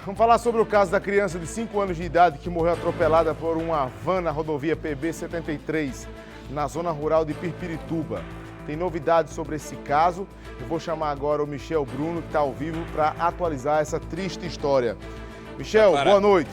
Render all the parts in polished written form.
Vamos falar sobre o caso da criança de 5 anos de idade que morreu atropelada por uma van na rodovia PB-73, na zona rural de Pirpirituba. Tem novidades sobre esse caso. Eu vou chamar agora o Michel Bruno, que está ao vivo, para atualizar essa triste história. Michel, boa noite.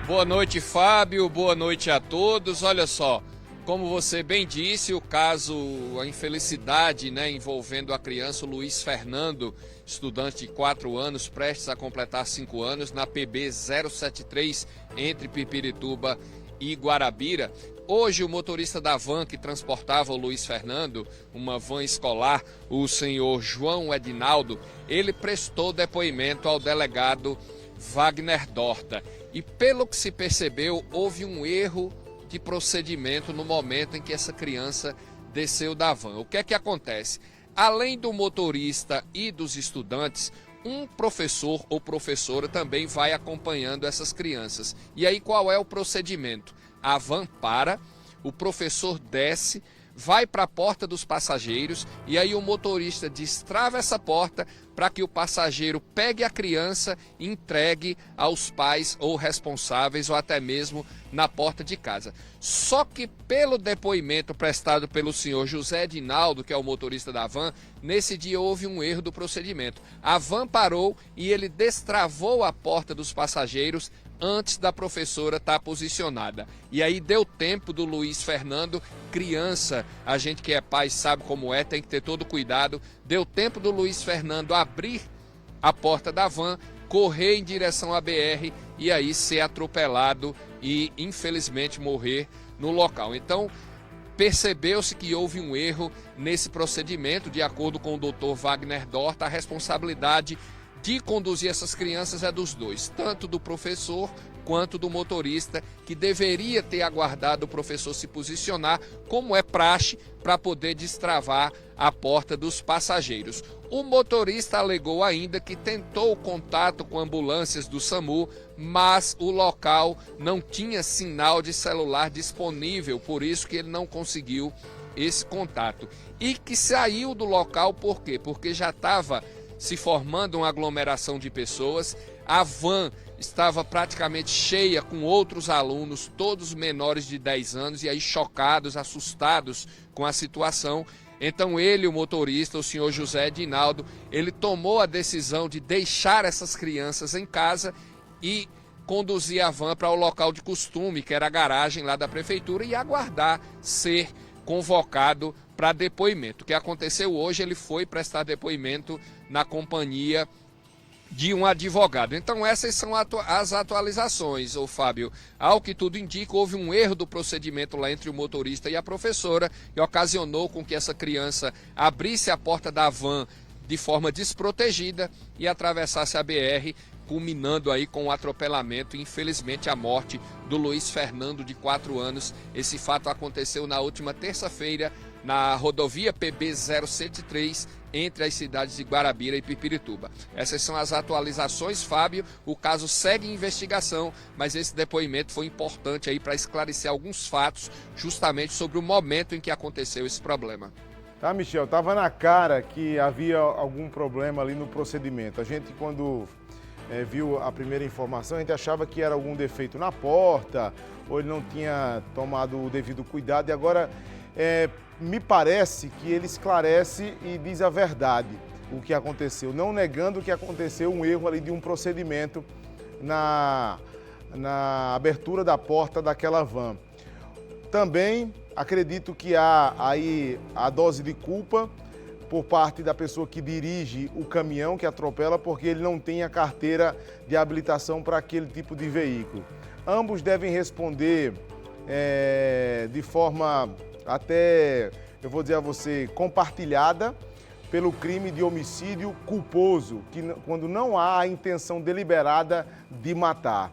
Boa noite, Fábio. Boa noite a todos. Olha só, como você bem disse, o caso, a infelicidade, envolvendo a criança Luiz Fernando, estudante de 4 anos, prestes a completar 5 anos, na PB 073, entre Pirpirituba e Guarabira. Hoje, o motorista da van que transportava o Luiz Fernando, uma van escolar, o senhor João Edinaldo, ele prestou depoimento ao delegado Wagner Dorta. E pelo que se percebeu, houve um erro de procedimento no momento em que essa criança desceu da van. O que é que acontece? Além do motorista e dos estudantes, um professor ou professora também vai acompanhando essas crianças. E aí qual é o procedimento? A van para, o professor desce, vai para a porta dos passageiros e aí o motorista destrava essa porta para que o passageiro pegue a criança e entregue aos pais ou responsáveis ou até mesmo na porta de casa. Só que pelo depoimento prestado pelo senhor José Edinaldo, que é o motorista da van, nesse dia houve um erro do procedimento. A van parou e ele destravou a porta dos passageiros antes da professora estar posicionada. E aí deu tempo do Luiz Fernando, criança, a gente que é pai sabe como é, tem que ter todo cuidado, deu tempo do Luiz Fernando abrir a porta da van, correr em direção à BR e aí ser atropelado e infelizmente morrer no local. Então, percebeu-se que houve um erro nesse procedimento. De acordo com o Dr. Wagner Dorta, a responsabilidade de conduzir essas crianças é dos dois, tanto do professor quanto do motorista, que deveria ter aguardado o professor se posicionar, como é praxe, para poder destravar a porta dos passageiros. O motorista alegou ainda que tentou contato com ambulâncias do SAMU, mas o local não tinha sinal de celular disponível, por isso que ele não conseguiu esse contato. E que saiu do local por quê? Porque já estava se formando uma aglomeração de pessoas, a van estava praticamente cheia com outros alunos, todos menores de 10 anos, e aí chocados, assustados com a situação. Então ele, o motorista, o senhor José Edinaldo, ele tomou a decisão de deixar essas crianças em casa e conduzir a van para o local de costume, que era a garagem lá da prefeitura, e aguardar ser convocado para depoimento. O que aconteceu hoje, ele foi prestar depoimento na companhia de um advogado. Então essas são as atualizações, Fábio. Ao que tudo indica, houve um erro do procedimento lá entre o motorista e a professora, que ocasionou com que essa criança abrisse a porta da van de forma desprotegida e atravessasse a BR, culminando aí com o atropelamento e infelizmente a morte do Luiz Fernando, de 4 anos. Esse fato aconteceu na última terça-feira na rodovia PB 073, entre as cidades de Guarabira e Pirpirituba. Essas são as atualizações, Fábio. O caso segue em investigação, mas esse depoimento foi importante aí para esclarecer alguns fatos justamente sobre o momento em que aconteceu esse problema. Tá, Michel, estava na cara que havia algum problema ali no procedimento. A gente, quando viu a primeira informação, a gente achava que era algum defeito na porta, ou ele não tinha tomado o devido cuidado, e agora me parece que ele esclarece e diz a verdade, o que aconteceu, não negando que aconteceu um erro ali de um procedimento na abertura da porta daquela van. Também acredito que há aí a dose de culpa por parte da pessoa que dirige o caminhão que atropela, porque ele não tem a carteira de habilitação para aquele tipo de veículo. Ambos devem responder de forma até, eu vou dizer a você, compartilhada pelo crime de homicídio culposo, quando não há a intenção deliberada de matar.